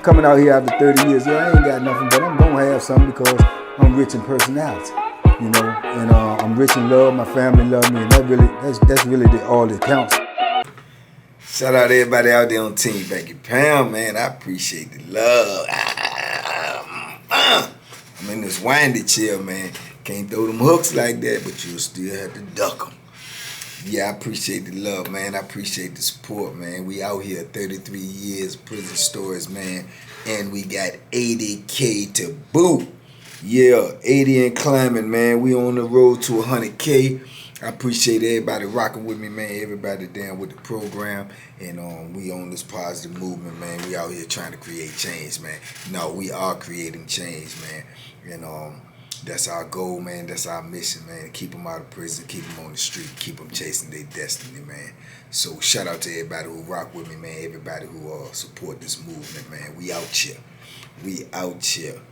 coming out here after 30 years. Yeah, I ain't got nothing, but I'm gonna have something because I'm rich in personality, you know, and I'm rich in love. My family love me, and that's really all that counts. Shout out to everybody out there on Team Banky Pound, man. I appreciate the love. I'm in this windy chill, man. Can't throw them hooks like that, but you'll still have to duck them. Yeah, I appreciate the love, man. I appreciate the support, man. We out here 33 years, prison stories, man. And we got 80K to boot. Yeah, 80 and climbing, man. We on the road to 100K. I appreciate everybody rocking with me, man. Everybody down with the program. And we on this positive movement, man. We out here trying to create change, man. No, we are creating change, man. And that's our goal, man. That's our mission, man. Keep them out of prison, keep them on the street, keep them chasing their destiny, man. So shout out to everybody who rock with me, man. Everybody who support this movement, man. We out here. We out here.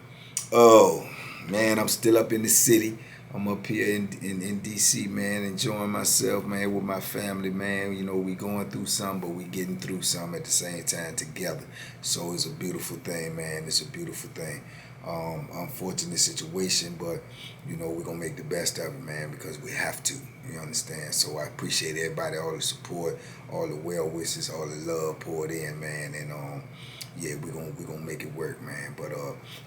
Oh, man, I'm still up in the city. I'm up here in D.C., man, enjoying myself, man, with my family, man. You know, we going through something, but we getting through something at the same time together. So it's a beautiful thing, man. It's a beautiful thing. Unfortunate situation, but, you know, we're going to make the best of it, man, because we have to. You understand? So I appreciate everybody, all the support, all the well wishes, all the love poured in, man. And, yeah, we're gonna make it work, man. But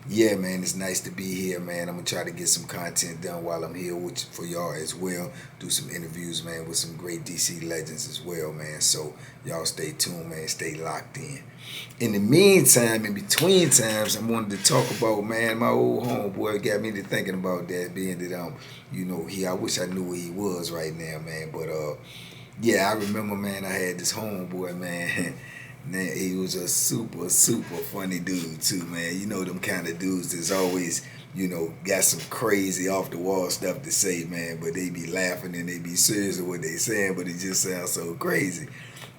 yeah, man, it's nice to be here, man. I'm gonna try to get some content done while I'm here for y'all as well. Do some interviews, man, with some great DC legends as well, man. So y'all stay tuned, man. Stay locked in. In the meantime, in between times, I wanted to talk about, man, my old homeboy got me to thinking about that, being that you know, I wish I knew where he was right now, man. But yeah, I remember, man, I had this homeboy, man. Man, he was a super funny dude too, man. You know them kind of dudes that's always, you know, got some crazy off the wall stuff to say, man, but they be laughing and they be serious with what they saying, but it just sounds so crazy.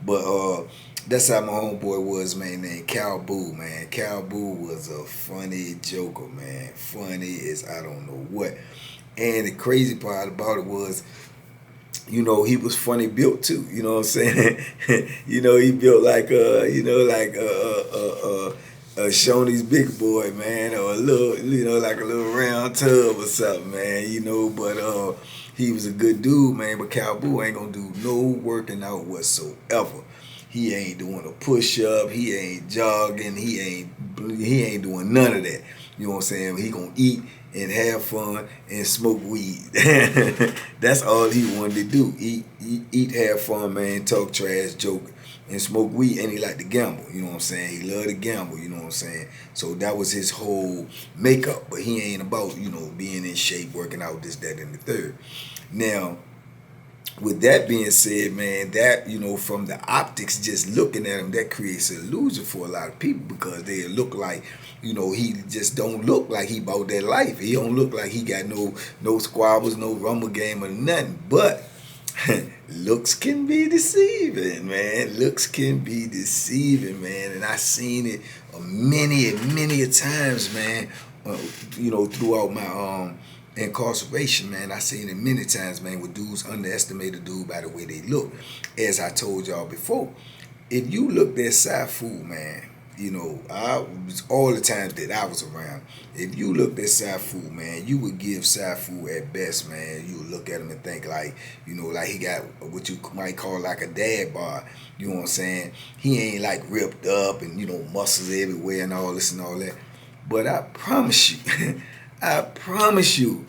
But that's how my homeboy was, man, named Cal Boo, man. Cal Boo was a funny joker, man. Funny as I don't know what. And the crazy part about it was, you know, he was funny built too, you know what I'm saying? You know, he built like you know, like Shoney's big boy, man, or a little, you know, like a little round tub or something, man, you know, but he was a good dude, man, but Cowboy ain't gonna do no working out whatsoever. He ain't doing a push-up, he ain't jogging, he ain't doing none of that. You know what I'm saying? He gonna eat and have fun and smoke weed. That's all he wanted to do. Eat, have fun, man, talk trash, joke, and smoke weed, and he liked to gamble. You know what I'm saying? He loved to gamble, you know what I'm saying? So that was his whole makeup, but he ain't about, you know, being in shape, working out, this, that, and the third. Now, with that being said, man, that, you know, from the optics, just looking at him, that creates an illusion for a lot of people because they look like, you know, he just don't look like he about that life. He don't look like he got no squabbles, no rumble game or nothing. But looks can be deceiving, man. Looks can be deceiving, man. And I seen it many a times, man, you know, throughout my incarceration, man. I seen it many times, man, where dudes underestimate a dude by the way they look. As I told y'all before, if you looked at Saifu, man, you know, all the times that I was around, if you looked at Saifu, man, you would give Saifu at best, man. You would look at him and think like, you know, like he got what you might call like a dad bod. You know what I'm saying? He ain't like ripped up and, you know, muscles everywhere and all this and all that. But I promise you, I promise you,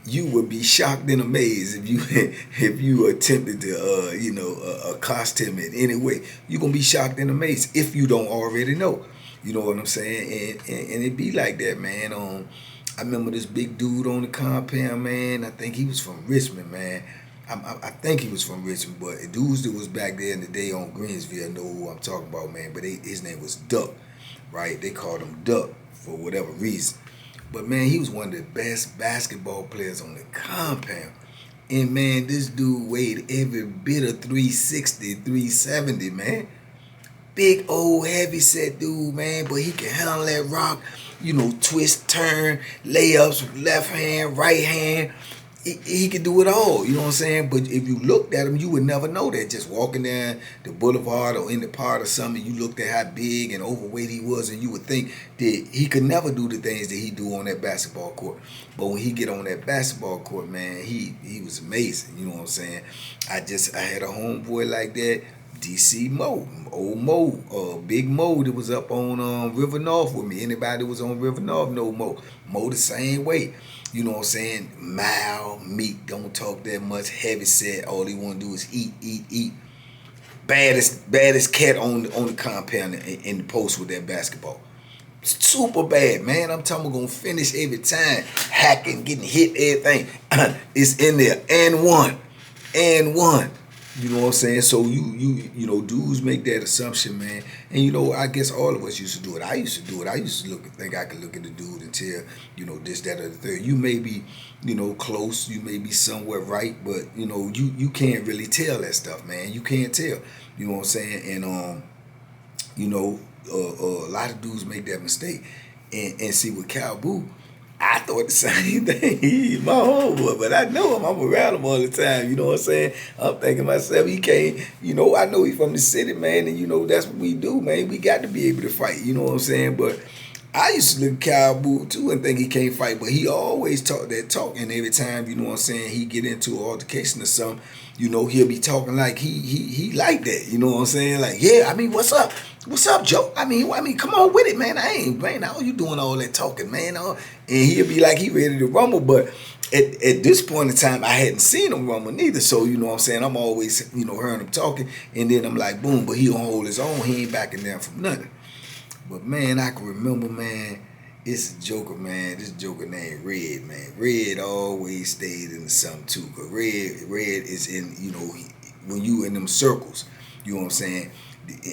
you would be shocked and amazed if you attempted to you know, accost him in any way. You're gonna be shocked and amazed if you don't already know. You know what I'm saying? And it be like that, man. I remember this big dude on the compound, man. I think he was from Richmond, man. I think he was from Richmond, but dudes that was back there in the day on Greensville know who I'm talking about, man. But his name was Duck, right? They called him Duck for whatever reason. But, man, he was one of the best basketball players on the compound. And, man, this dude weighed every bit of 360, 370, man. Big, old, heavy-set dude, man. But he can handle that rock, you know, twist, turn, layups, left hand, right hand. he could do it all, you know what I'm saying? But if you looked at him, you would never know that. Just walking down the boulevard or in the park or something, you looked at how big and overweight he was, and you would think that he could never do the things that he do on that basketball court. But when he get on that basketball court, man, he was amazing, you know what I'm saying? I had a homeboy like that, DC Mo, old Mo, Big Mo that was up on River North with me. Anybody that was on River North know Mo. Mo the same way. You know what I'm saying? Mild, meek, don't talk that much, heavy set. All he want to do is eat, eat, eat. Baddest cat on the compound in the post with that basketball. Super bad, man. I'm talking about gonna finish every time. Hacking, getting hit, everything. It's in there. And one. You know what I'm saying? So you know, dudes make that assumption, man. And you know, I guess all of us used to do it. I used to do it. I used to think I could look at the dude and tell, you know, this, that, or the third. You may be, you know, close. You may be somewhat right, but you know, you can't really tell that stuff, man. You can't tell. You know what I'm saying? And you know, a lot of dudes make that mistake. And see with Cal Boo, I thought the same thing. He's my homeboy, but I know him. I'm around him all the time. You know what I'm saying? I'm thinking myself, he can't, you know, I know he's from the city, man, and you know, that's what we do, man. We got to be able to fight, you know what I'm saying? But I used to look at Cal Boo too and think he can't fight, but he always talk that talk, and every time, you know what I'm saying, he get into an altercation or something, you know, he'll be talking like he like that, you know what I'm saying? Like, yeah, I mean, what's up? What's up, Joe? I mean, come on with it, man. How you doing all that talking, man? And he'll be like he ready to rumble, but at this point in time, I hadn't seen him rumble neither. So, you know what I'm saying? I'm always, you know, hearing him talking, and then I'm like, boom, but he don't hold his own. He ain't backing down from nothing. But, man, I can remember, man, it's a joker, man. This joker named Red, man. Red always stayed in something, too, because Red is in, you know, when you in them circles, you know what I'm saying?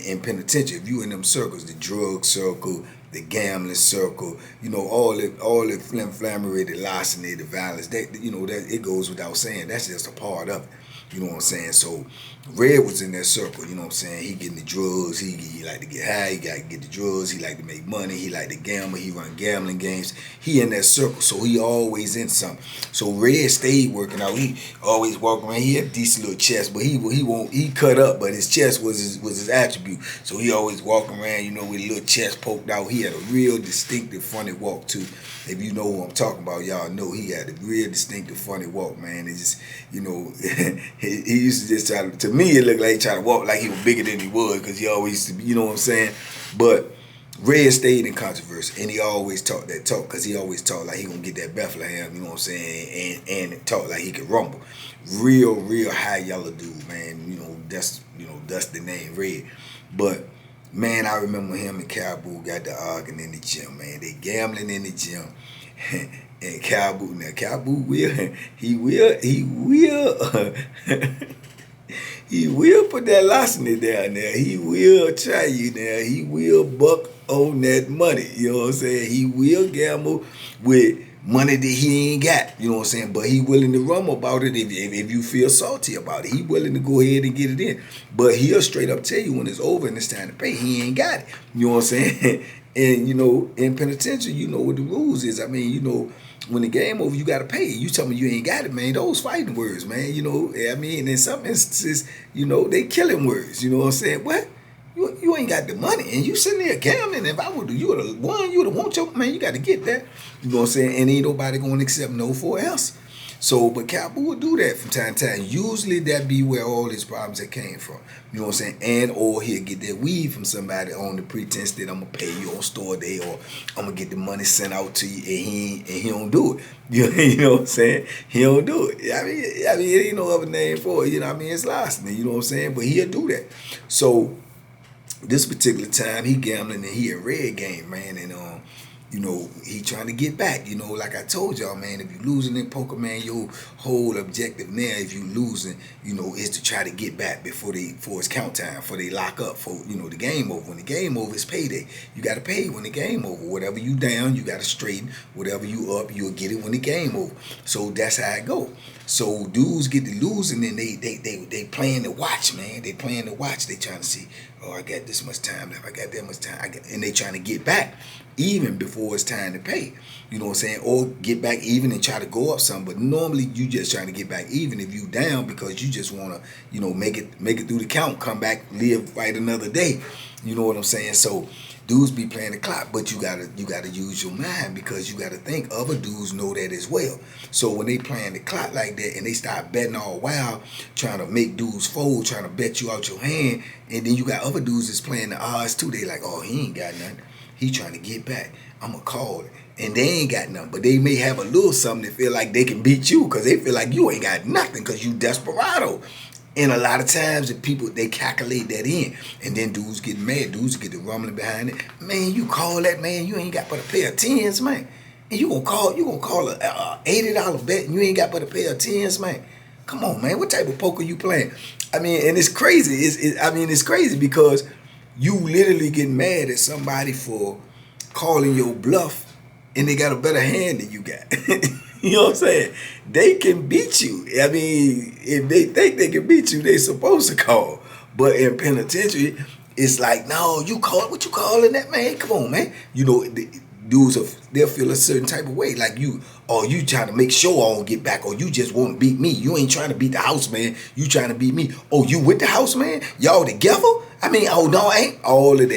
In penitentiary, if you in them circles, the drug circle, the gambling circle, you know, all the flammery, the larceny, the violence, that, you know, that it goes without saying. That's just a part of it. You know what I'm saying? So Red was in that circle, you know what I'm saying? He getting the drugs, he like to get high, he got to get the drugs, he like to make money, he like to gamble, he run gambling games. He in that circle, so he always in something. So Red stayed working out. He always walking around. He had a decent little chest, but he cut up, but his chest was his attribute. So he always walking around, you know, with a little chest poked out. He had a real distinctive, funny walk too. If you know who I'm talking about, y'all know he had a real distinctive, funny walk, man. It's just, you know, he used to just try to me, it looked like he tried to walk like he was bigger than he was, because he always used to be, you know what I'm saying? But Red stayed in controversy, and he always talked that talk, because he always talked like he gonna get that Bethlehem, you know what I'm saying, and talk like he could rumble. Real high yellow dude, man. You know, that's the name, Red. But man, I remember him and Cal Boo got to arguing in the gym, man. They gambling in the gym. And Cal Boo will he will put that larceny down there. He will try you now. He will buck on that money. You know what I'm saying? He will gamble with money that he ain't got. You know what I'm saying? But he willing to rumble about it if you feel salty about it. He willing to go ahead and get it in. But he'll straight up tell you when it's over and it's time to pay, he ain't got it. You know what I'm saying? And, you know, in penitentiary, you know what the rules is. I mean, you know, when the game over, you got to pay. You tell me you ain't got it, man. Those fighting words, man. You know, I mean, in some instances, you know, they killing words. You know what I'm saying? What? You ain't got the money, and you sitting there gambling. If I would, you would have won. You would have won your man. You got to get that. You know what I'm saying? And ain't nobody going to accept no for else. So, but Cal Boo will do that from time to time. Usually that be where all his problems that came from. You know what I'm saying? And or he'll get that weed from somebody on the pretense that I'm gonna pay you on store day, or I'm gonna get the money sent out to you, and he don't do it. You know what I'm saying? He don't do it. I mean, it ain't no other name for it. You know what I mean? It's larceny. You know what I'm saying? But he'll do that. So this particular time, he gambling and he a red game, man, and you know, he trying to get back. You know, like I told y'all, man, if you losing in poker, man, your whole objective now, if you losing, you know, is to try to get back before it's count time, before they lock up, for, you know, the game over. When the game over, it's payday. You got to pay when the game over. Whatever you down, you got to straighten. Whatever you up, you'll get it when the game over. So that's how it go. So dudes get to losing, and they playing to watch, man. They playing to watch. They trying to see, oh, I got this much time left. I got that much time. And they trying to get back. even before it's time to pay. You know what I'm saying? Or get back even and try to go up some. But normally you just trying to get back even if you down because you just want to, you know, make it through the count, come back, live, fight another day. You know what I'm saying? So dudes be playing the clock, but you gotta use your mind because you gotta think other dudes know that as well. So when they playing the clock like that and they start betting all wild, trying to make dudes fold, trying to bet you out your hand, and then you got other dudes that's playing the odds too. They like, oh, he ain't got nothing. He trying to get back. I'ma call it. And they ain't got nothing, but they may have a little something to feel like they can beat you because they feel like you ain't got nothing because you desperado. And a lot of times the people, they calculate that in. And then dudes get mad. Dudes get the rumbling behind it. Man, you call that, man, you ain't got but a pair of tens, man. And you gonna call a $80 bet and you ain't got but a pair of tens, man. Come on, man. What type of poker you playing? I mean, and it's crazy. It's crazy because you literally get mad at somebody for calling your bluff and they got a better hand than you got. You know what I'm saying? They can beat you. I mean, if they think they can beat you, they supposed to call. But in penitentiary, it's like, no, you call what you calling that, man? Come on, man. You know, they'll feel a certain type of way. Like you trying to make sure I don't get back, or you just want to beat me. You ain't trying to beat the house man. You trying to beat me. Oh, you with the house man? Y'all together? I mean, oh no, I ain't. All of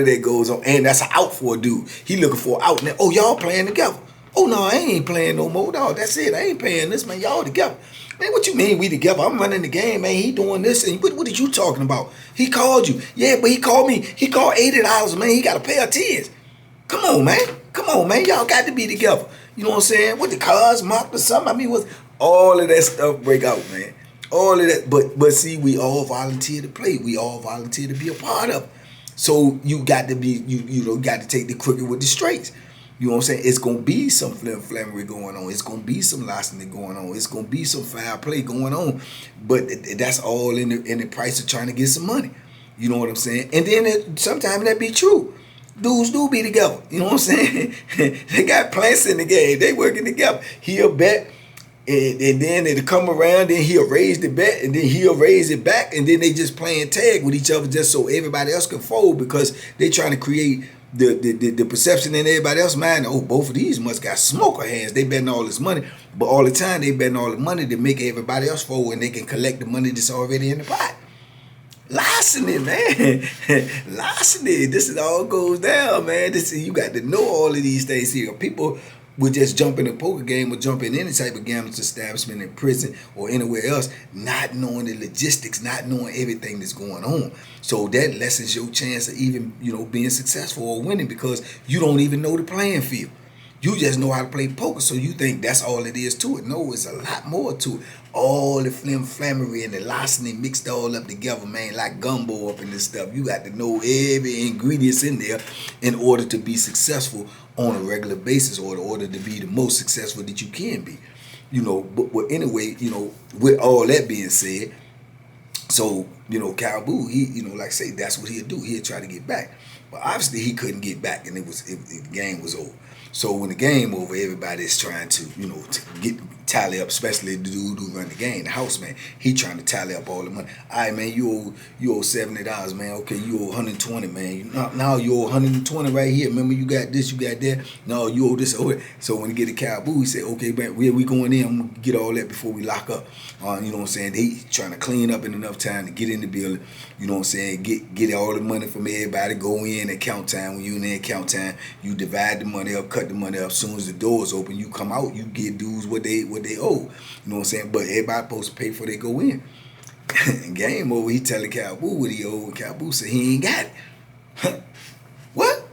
that goes on. And that's an out for a dude. He looking for an out now. Oh, y'all playing together. Oh no, I ain't playing no more, dog. That's it. I ain't paying this, man. Y'all together. Man, what you mean we together? I'm running the game, man. He doing this. And what are you talking about? He called you. Yeah, but he called me. He called $80, man. He got a pair of tens. Come on, man. Come on, man. Y'all got to be together. You know what I'm saying? What the cars mocked or something? I mean, what all of that stuff break out, man. All of that. But see, we all volunteer to play. We all volunteer to be a part of it. So you got to be, you know, got to take the crooked with the straights. You know what I'm saying? It's going to be some flammery going on. It's going to be some larceny going on. It's going to be some foul play going on. But that's all in the price of trying to get some money. You know what I'm saying? And then sometimes that be true. Dudes do be together. You know what I'm saying? They got plants in the game. They working together. He'll bet, and then it'll come around, then he'll raise the bet, and then he'll raise it back, and then they just playing tag with each other just so everybody else can fold because they trying to create the perception in everybody else's mind. Oh, both of these must got smoker hands. They betting all this money, but all the time they betting all the money to make everybody else fold, and they can collect the money that's already in the pot. Larceny, man. Larceny. This is all goes down, man. You got to know all of these things here. People would just jump in a poker game or jump in any type of gambling establishment in prison or anywhere else, not knowing the logistics, not knowing everything that's going on. So that lessens your chance of even, you know, being successful or winning because you don't even know the playing field. You just know how to play poker, so you think that's all it is to it. No, it's a lot more to it. All the flammery and the larceny mixed all up together, man, like gumbo up in this stuff. You got to know every ingredients in there in order to be successful on a regular basis or in order to be the most successful that you can be. You know, but anyway, you know, with all that being said, so, you know, Cowboy, he, you know, like I say, that's what he'll do. He'll try to get back. But obviously he couldn't get back and the game was over. So when the game over, everybody's trying to, you know, to tally up, especially the dude who run the game, the house man. He trying to tally up all the money. All right, man, you owe $70, man. Okay, you owe $120, man. Now you owe $120 right here. Remember, you got this, you got that. No, you owe this. So when he get the Cowboy, he say, okay, man, where we going in? I'm gonna get all that before we lock up. You know what I'm saying? They trying to clean up in enough time to get in the building. You know what I'm saying? Get all the money from everybody. Go in at count time. When you in there at count time, you divide the money up, cut the money up. As soon as the doors open, you come out. You get dudes what they owe. You know what I'm saying? But everybody supposed to pay before they go in. Game over. He telling Cowboy what he owe. And Cowboy said he ain't got it. What?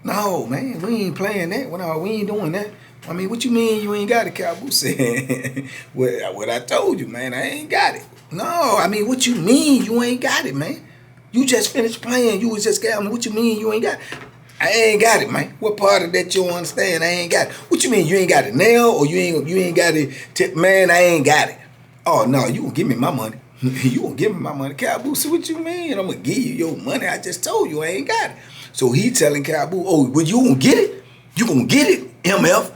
No, man, we ain't playing that. Well, we ain't doing that. I mean, what you mean you ain't got it? Cowboy said, what I told you, man, I ain't got it. No, I mean, what you mean you ain't got it, man? You just finished playing. You was just gambling. What you mean you ain't got it? I ain't got it, man. What part of that you don't understand? I ain't got it. What you mean you ain't got it now, or you ain't got it? Man, I ain't got it. Oh no, you gonna give me my money? You gonna give me my money, Cowboy? So what you mean? I'm gonna give you your money? I just told you I ain't got it. So he telling Cowboy, oh, well, you gonna get it? You gonna get it, MF?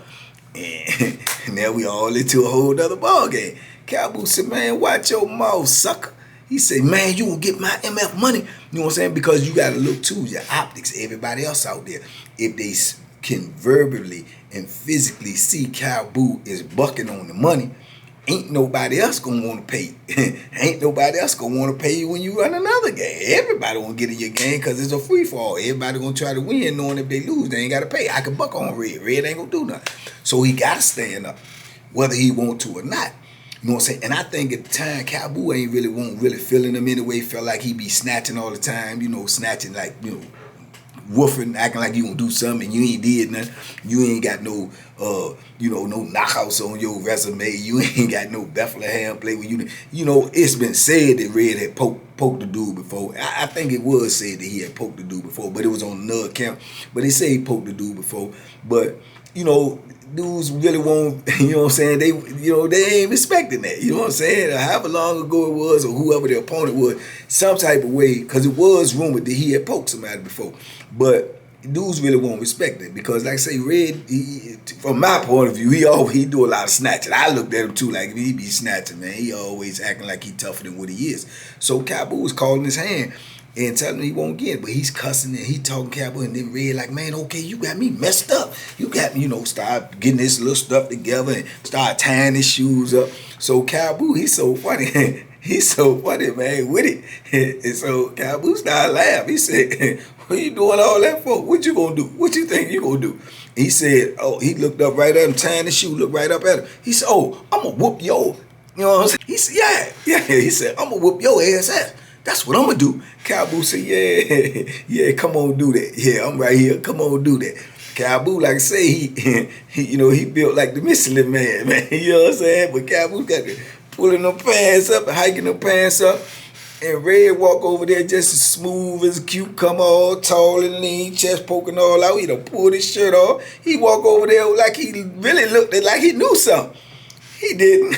And now we all into a whole other ball game. Cowboy said, man, watch your mouth, sucker. He said, man, you gonna get my MF money. You know what I'm saying? Because you gotta look to your optics, everybody else out there. If they can verbally and physically see Cowboy is bucking on the money, ain't nobody else gonna want to pay you. Ain't nobody else gonna want to pay you when you run another game. Everybody gonna get in your game because it's a free fall. Everybody gonna try to win, knowing if they lose, they ain't gotta pay. I can buck on Red. Red ain't gonna do nothing. So he gotta stand up, whether he want to or not. You know what I'm saying? And I think at the time, Cowboy ain't really feeling him anyway. Felt like he be snatching all the time. You know, snatching like, you know, woofing, acting like you gonna do something and you ain't did nothing. You ain't got no you know, no knockouts on your resume. You ain't got no Bethlehem play with you. You know, it's been said that Red had poked the dude before. I think it was said that he had poked the dude before, but it was on another account. But they say he poked the dude before. But, you know, dudes really won't, you know what I'm saying, they ain't respecting that, you know what I'm saying, however long ago it was or whoever the opponent was, some type of way, because it was rumored that he had poked somebody before, but dudes really won't respect it, because like I say, Red, from my point of view, he do a lot of snatching. I looked at him too, like he be snatching, man, he always acting like he tougher than what he is. So Cowboy was calling his hand and telling him he won't get it, but he's cussing and he talking Cowboy, and then Red like, man, okay, you got me messed up. You got me, you know, start getting this little stuff together and start tying his shoes up. So Cowboy, he's so funny. He's so funny, man, with it. And so Cowboy started laughing. He said, what you doing all that for? What you gonna do? What you think you gonna do? He said, oh, he looked up right at him, tying his shoe, looked right up at him. He said, oh, I'm gonna whoop your, you know what I'm saying? He said, yeah. He said, I'm gonna whoop your ass. That's what I'm gonna do. Cowboy said, yeah, come on, do that. Yeah, I'm right here. Come on, do that. Cowboy, like I say, he you know, he built like the Michelin man. You know what I'm saying? But Cowboy got to pulling them pants up and hiking them pants up. And Red walk over there just as smooth as a cucumber, all tall and lean, chest poking all out. He done pulled his shirt off. He walk over there like he really looked like he knew something. He didn't.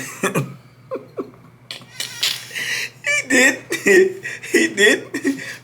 He did.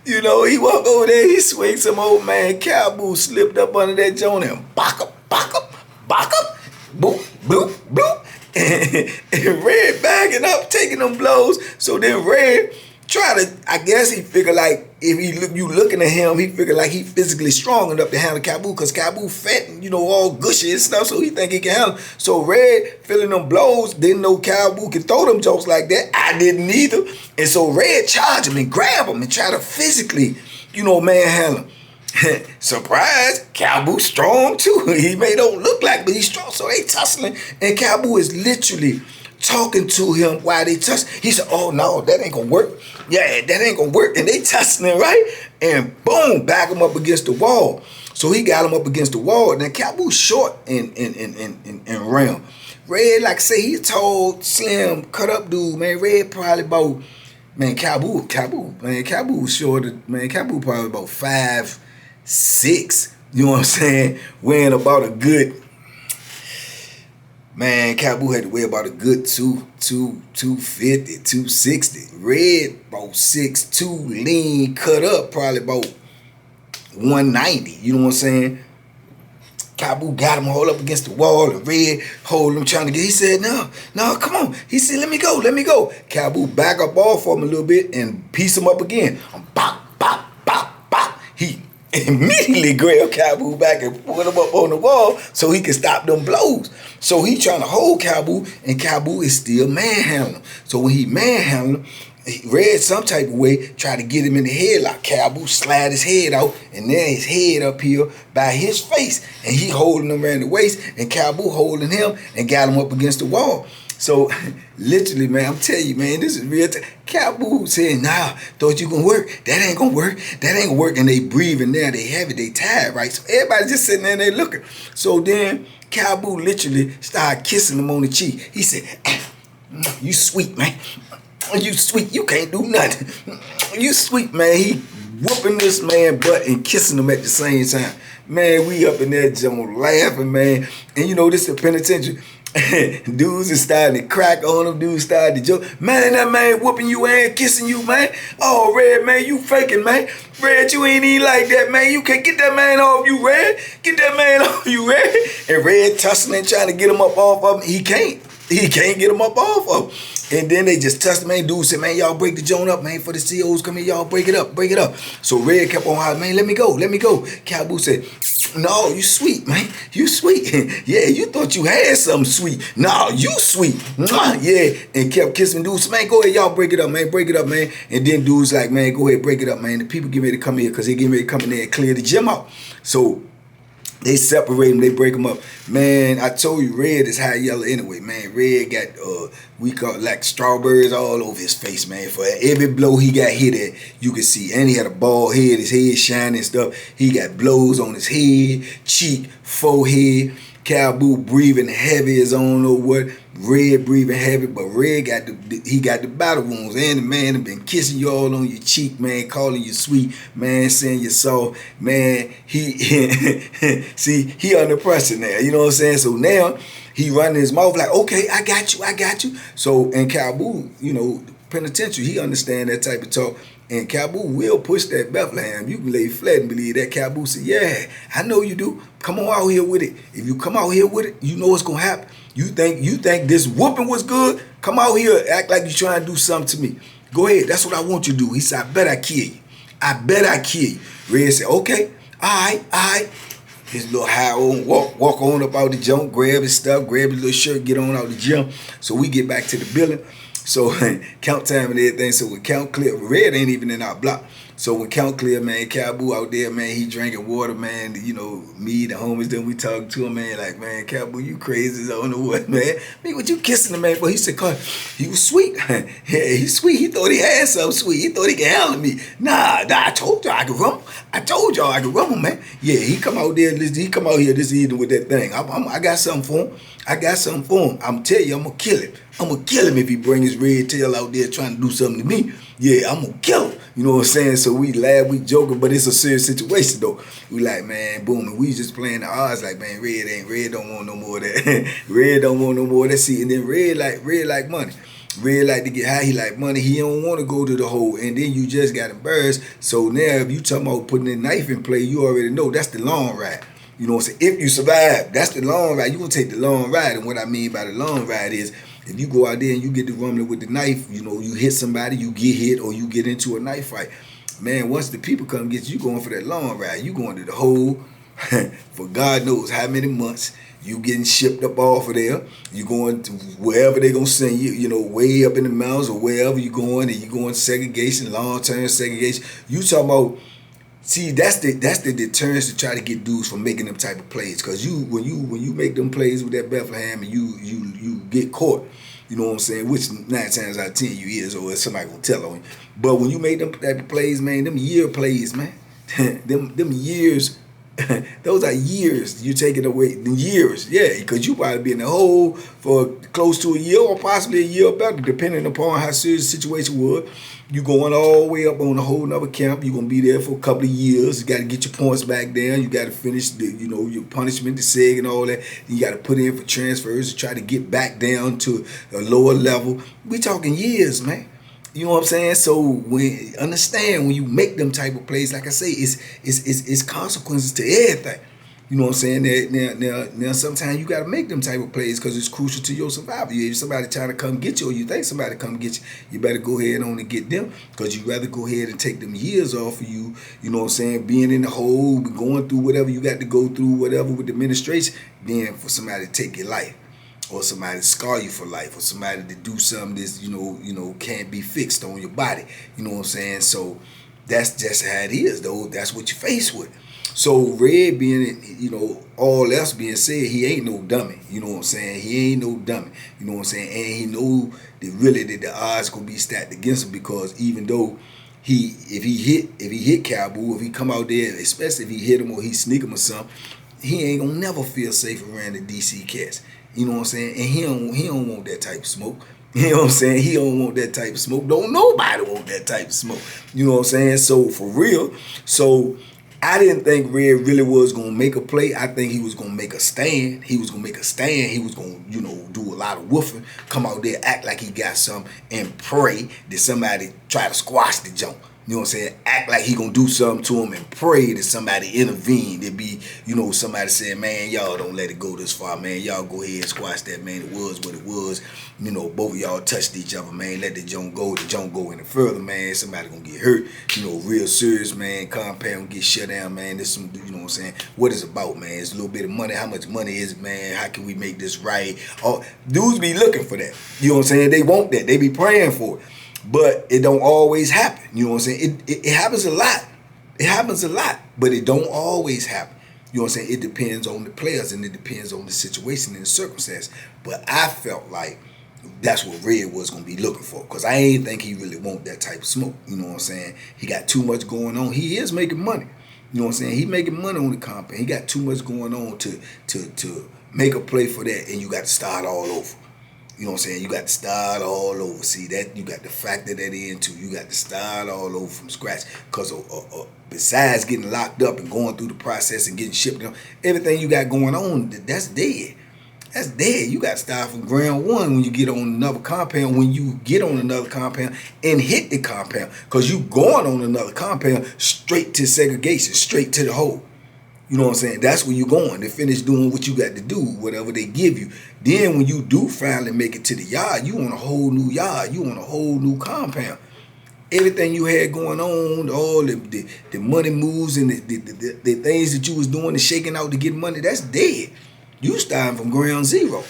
You know, he walked over there, he swing some old man. Cowboy slipped up under that joint and bock up, boop, bloop, bloop. And Red bagging up, taking them blows. So then Red I guess he figured like, if you looking at him, he figured like he physically strong enough to handle Cowboy, because Cowboy fat and, you know, all gushy and stuff, so he think he can handle. So Red, feeling them blows, didn't know Cowboy could throw them jokes like that. I didn't either. And so Red charged him and grab him and try to physically, you know, manhandle him. Surprise, Cowboy strong too. He may don't look like, but he's strong. So they tussling, and Cowboy is literally talking to him while they tussle. He said, oh no, that ain't gonna work. Yeah, that ain't gonna work. And they tussling, right? And boom, back him up against the wall. So he got him up against the wall. Now Cowboy short and round. Red, like I say, he tall, slim, cut up dude, man. Red probably about, man, Cowboy was shorter, man. Cowboy probably about 5'6". You know what I'm saying? Weighing about a good, man, Cowboy had to weigh about a good 250, 260. Red, about 6'2", lean, cut up, probably about 190. You know what I'm saying? Cowboy got him all up against the wall, and Red holding him, trying to get. He said, no, come on. He said, let me go. Cowboy back up off of him a little bit and piece him up again. Bop, bop, bop, bop. He immediately grabbed Cowboy back and put him up on the wall so he could stop them blows. So he trying to hold Cowboy, and Cowboy is still manhandling. So when he manhandling, Red some type of way try to get him in the headlock. Cowboy slide his head out, and then his head up here by his face, and he holding him around the waist, and Cowboy holding him and got him up against the wall. So literally, man, I'm telling you, man, this is real. Cowboy saying, nah, thought you gonna work. That ain't gonna work. And they breathing there, they heavy, they tired, right? So everybody just sitting there and they looking. So then Cowboy literally started kissing him on the cheek. He said, you sweet, man. You sweet, you can't do nothing. You sweet, man. He whooping this man butt and kissing him at the same time. Man, we up in that joint laughing, man. And you know, this is the penitentiary. Dudes is starting to crack on him. Dudes started to joke. Man, that man whooping you and kissing you, man. Oh, Red, man, you faking, man. Red, you ain't even like that, man. You can't get that man off you, Red. Get that man off you, Red. And Red tussling, trying to get him up off of him. He can't. He can't get them up off of. And then they just touched, man. Dude said, man, y'all break the joint up, man. For the COs come in, y'all break it up, break it up. So Red kept on hollering, man, let me go, let me go. Cowboy said, no, you sweet, man. You sweet. Yeah, you thought you had something sweet. No, you sweet. Mwah. Yeah. And kept kissing dudes. Man, go ahead, y'all break it up, man. Break it up, man. And then dudes like, man, go ahead, break it up, man. The people get ready to come here because they getting ready to come in there and clear the gym out. So they separate them, they break them up. Man, I told you, Red is high yellow anyway, man. Red got, we call it like strawberries all over his face, man. For every blow he got hit at, you could see. And he had a bald head, his head shining and stuff. He got blows on his head, cheek, forehead. Cowboy breathing heavy as I don't know what. Red breathing heavy, but Red got the battle wounds. And the man have been kissing you all on your cheek, man, calling you sweet, man, saying you soft, man. He see, he under pressure now. You know what I'm saying? So now he running his mouth like, okay, I got you, I got you. So and Cowboy, you know, penitentiary, he understand that type of talk. And Cowboy will push that Bethlehem. You can lay flat and believe that. Cowboy said, yeah, I know you do. Come on out here with it. If you come out here with it, you know what's gonna happen. You think this whooping was good? Come out here, act like you're trying to do something to me. Go ahead, that's what I want you to do. He said, I bet I kill you. I bet I kill you. Red said, okay, all right. His little high on, walk on up out the jump, grab his stuff, grab his little shirt, get on out the gym. So we get back to the building. So count time and everything. So when count clear, Red ain't even in our block. So when count clear, man, Cowboy out there, man, he drinking water, man. You know, me, the homies, then we talking to him, man, like, man, Cowboy, you crazy as I don't know what, man. Man, what you kissing the man for? He said, cause he was sweet. Yeah, he's sweet. He thought he had something sweet. He thought he could handle me. Nah, I told y'all I could run him. I told y'all I could run him, man. Yeah, he come out there, he come out here this evening with that thing. I got something for him. I got something for him. I'm telling you, I'm gonna kill him. I'm gonna kill him if he bring his red tail out there trying to do something to me. Yeah, I'm gonna kill him. You know what I'm saying? So we laugh, we joking, but it's a serious situation though. We like, man, boom, and we just playing the odds like, man, Red don't want no more of that. Red don't want no more of that seat. And then Red like money. Red like to get high, he like money. He don't want to go to the hole. And then you just got embarrassed. So now if you talking about putting a knife in play, you already know that's the long ride. You know what I'm saying? If you survive, that's the long ride. You gonna take the long ride. And what I mean by the long ride is, if you go out there and you get to rumbling with the knife, you know, you hit somebody, you get hit, or you get into a knife fight. Man, once the people come get you, going for that long ride. You going to the hole for God knows how many months. You getting shipped up off of there. You going to wherever they gonna send you, you know, way up in the mountains or wherever you going, and you going segregation, long-term segregation. You talking about. See, that's the deterrence to try to get dudes from making them type of plays. Cause when you make them plays with that Bethlehem and you get caught, you know what I'm saying, which 9 times out of 10 you is, or somebody gonna tell on you. But when you make them type of plays, man, them year plays, man, them years, those are years. You take it away, the years, yeah, because you probably be in the hole for close to a year or possibly a year or better, depending upon how serious the situation was. You going all the way up on a whole nother camp. You're going to be there for a couple of years. You got to get your points back down. You got to finish the, you know, your punishment, the SEG and all that. You got to put in for transfers to try to get back down to a lower level. We talking years, man. You know what I'm saying? So understand when you make them type of plays, like I say, it's consequences to everything. You know what I'm saying? Now sometimes you got to make them type of plays because it's crucial to your survival. If somebody trying to come get you, or you think somebody come get you, you better go ahead on and get them, because you rather go ahead and take them years off of you. You know what I'm saying? Being in the hole, going through whatever you got to go through, whatever with the administration, then for somebody to take your life, or somebody to scar you for life, or somebody to do something that's, you know, can't be fixed on your body. You know what I'm saying? So that's just how it is, though. That's what you're faced with. So Red being, you know, all else being said, he ain't no dummy. You know what I'm saying? He ain't no dummy. You know what I'm saying? And he know that really that the odds gonna be stacked against him, because even though if he hit Cowboy, if he come out there, especially if he hit him or he sneak him or something, he ain't gonna never feel safe around the DC cats. You know what I'm saying? And he don't want that type of smoke. You know what I'm saying? He don't want that type of smoke. Don't nobody want that type of smoke. You know what I'm saying? So for real, so I didn't think Red really was going to make a play. I think he was going to make a stand. He was going to make a stand. He was going to, you know, do a lot of woofing, come out there, act like he got something, and pray that somebody try to squash the jump. You know what I'm saying? Act like he gonna do something to him and pray that somebody intervene. It be, you know, somebody saying, man, y'all don't let it go this far, man. Y'all go ahead and squash that, man. It was what it was. You know, both of y'all touched each other, man. Let the joint go. The joint go any further, man. Somebody gonna get hurt. You know, real serious, man. Compound get shut down, man. This some, you know what I'm saying? What it's about, man. It's a little bit of money. How much money is it, man? How can we make this right? Oh, dudes be looking for that. You know what I'm saying? They want that. They be praying for it. But it don't always happen. You know what I'm saying? It happens a lot. It happens a lot, but it don't always happen. You know what I'm saying? It depends on the players and it depends on the situation and the circumstance. But I felt like that's what Red was going to be looking for, because I ain't think he really want that type of smoke. You know what I'm saying? He got too much going on. He is making money. You know what I'm saying? He making money on the compound. He got too much going on to make a play for that, and you got to start all over. You know what I'm saying? You got to start all over. See, that you got to factor that in too. You got to start all over from scratch. Because besides getting locked up and going through the process and getting shipped, everything you got going on, that's dead. That's dead. You got to start from ground one when you get on another compound. When you get on another compound and hit the compound. Because you going on another compound straight to segregation, straight to the hole. You know what I'm saying? That's where you're going to finish doing what you got to do, whatever they give you. Then when you do finally make it to the yard, you on a whole new yard. You on a whole new compound. Everything you had going on, all the money moves and the things that you was doing and shaking out to get money, that's dead. You starting from ground zero.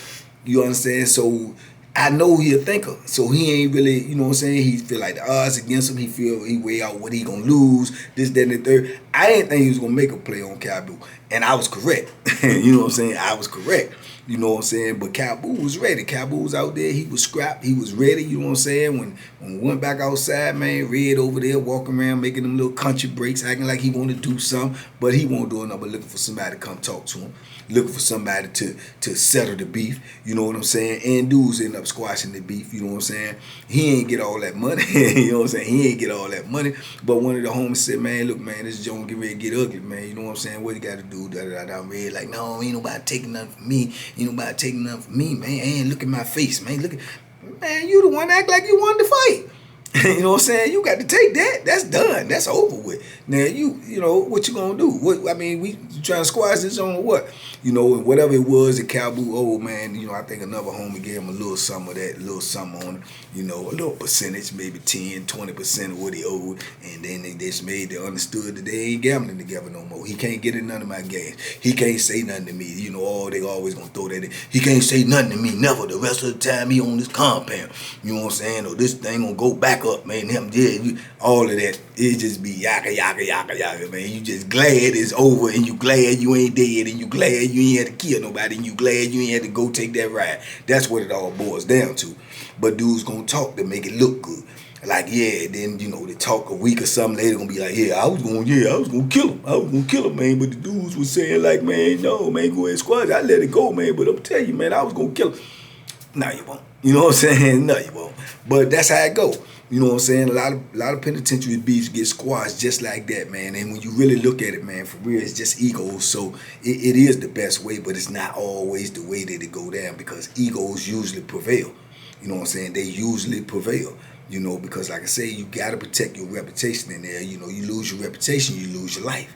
You understand? So I know he a thinker, so he ain't really, you know what I'm saying, he feel like the odds against him, he weigh out what he gonna lose, this, that, and the third. I didn't think he was gonna make a play on Cabu, and I was correct. You know what I'm saying? I was correct. You know what I'm saying? But Cabu was ready. Cabu was out there, he was scrapped, he was ready, you know what I'm saying? When we went back outside, man, Red over there walking around making them little country breaks, acting like he wanna do something, but he won't do nothing but looking for somebody to come talk to him. Looking for somebody to settle the beef, you know what I'm saying? And dudes end up squashing the beef, you know what I'm saying? He ain't get all that money, you know what I'm saying? He ain't get all that money, but one of the homies said, man, look, man, this joint get ready to get ugly, man, you know what I'm saying? What you got to do, da-da-da-da. Red like, no, ain't nobody taking nothing from me, ain't nobody taking nothing from me, man, and look at my face, man, look at, man, you the one that act like you wanted to fight. You know what I'm saying? You got to take that. That's done. That's over with. Now you know what you gonna do? What I mean, we trying to squash this on or what? You know, whatever it was that Cabu owed, man. You know, I think another homie gave him a little something of that, a little something on it. You know, a little percentage, maybe 10, 20% of what he owed, and then they just understood that they ain't gambling together no more. He can't get in none of my games. He can't say nothing to me. You know, they always gonna throw that in. He can't say nothing to me. Never. The rest of the time he on this compound. You know what I'm saying? Or this thing gonna go back up, man. Him dead. All of that. It just be yaka yaka yaka yaka, man. You just glad it's over, and you glad you ain't dead, and you glad you ain't had to kill nobody, and you glad you ain't had to go take that ride. That's what it all boils down to. But dudes gonna talk to make it look good. Like, yeah, then, you know, they talk a week or something later, gonna be like, yeah, I was gonna kill him. I was gonna kill him, man. But the dudes was saying like, man, no, man, go ahead, squad. I let it go, man. But I'm telling you, man, I was gonna kill him. No, you won't. You know what I'm saying? No, you won't. But that's how it go. You know what I'm saying? A lot of penitentiary beefs get squashed just like that, man. And when you really look at it, man, for real, it's just egos. So it is the best way, but it's not always the way that it go down, because egos usually prevail. You know what I'm saying? They usually prevail. You know, because like I say, you got to protect your reputation in there. You know, you lose your reputation, you lose your life.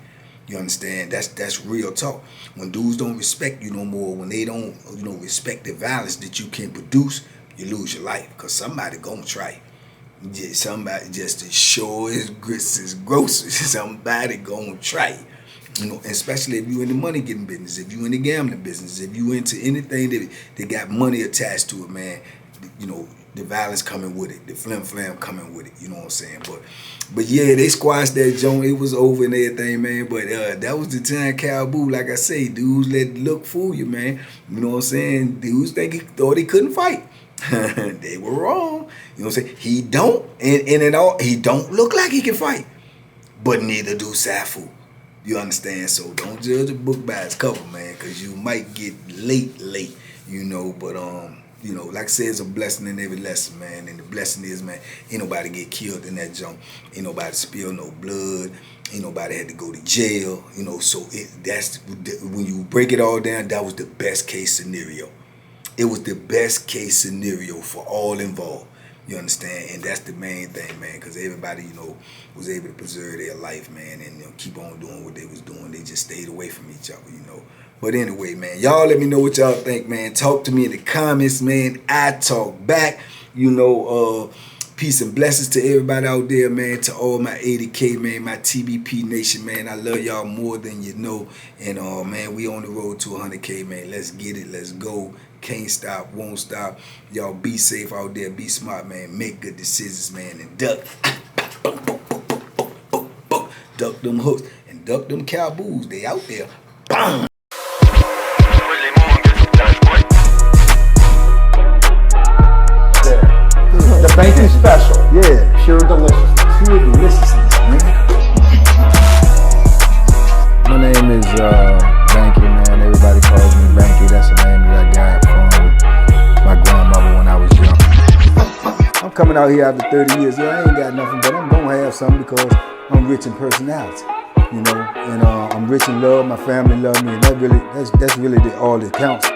You understand? That's real talk. When dudes don't respect you no more, when they don't, you know, respect the violence that you can produce, you lose your life, because somebody gonna try. Somebody just to show his grits, his groceries. Somebody gonna try. You know, especially if you in the money getting business, if you in the gambling business, if you into anything that got money attached to it, man. You know, the violence coming with it, the flim coming with it. You know what I'm saying? But yeah, they squashed that joint. It was over and everything, man. But that was the time Cabu, like I say, dudes let look fool you, man. You know what I'm saying? Dudes thought he couldn't fight. They were wrong. You know what I'm saying? He don't, he don't look like he can fight. But neither do Safu. You understand? So don't judge a book by its cover, man, because you might get late, you know. But you know, like I said, it's a blessing in every lesson, man. And the blessing is, man, ain't nobody get killed in that jump. Ain't nobody spill no blood. Ain't nobody had to go to jail. You know, so that's when you break it all down, that was the best case scenario. It was the best case scenario for all involved. You understand? And that's the main thing, man, because everybody, you know, was able to preserve their life, man, and keep on doing what they was doing. They just stayed away from each other, you know. But anyway, man, y'all let me know what y'all think, man. Talk to me in the comments, man. I talk back, you know. Peace and blessings to everybody out there, man. To all my 80K, man, my TBP Nation, man. I love y'all more than you know. And, man, we on the road to 100K, man. Let's get it. Let's go. Can't stop, won't stop. Y'all be safe out there. Be smart, man. Make good decisions, man. And duck. Duck them hooks and duck them cowboys. They out there. Bang. The Banky special. Yeah. Pure deliciousness. Pure deliciousness, man. My name is Banky, man. Everybody calls me Banky. That's the name that I got from my grandmother when I was young. I'm coming out here after 30 years. Yeah, I ain't got nothing, but I'm gonna have something because I'm rich in personality, you know, and I'm rich in love. My family love me, and that's really all that counts.